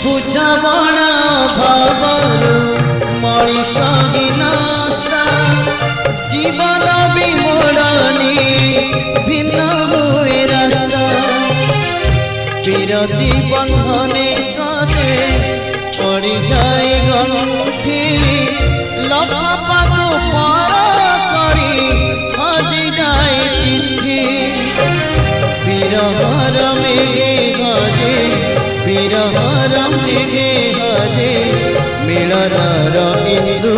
ବୁଝାମଣା ଭାବରୁ ମଣିଷ ହିନସ୍ତା ଜୀବନ ବିମୋଡ଼ନି ଭିନ୍ନ ହୁଏ ରାସ୍ତା ବିରତି ବନ୍ଧନେ ସଦେ ପଡ଼ିଯାଏ ଗଣ୍ଠି ଲଫାପାକୁ ପର କରି ହଜିଯାଏ ଚିଠି বিরহর মেঘে গজে বিরহর মেঘে গজে মিলনর ইন্দু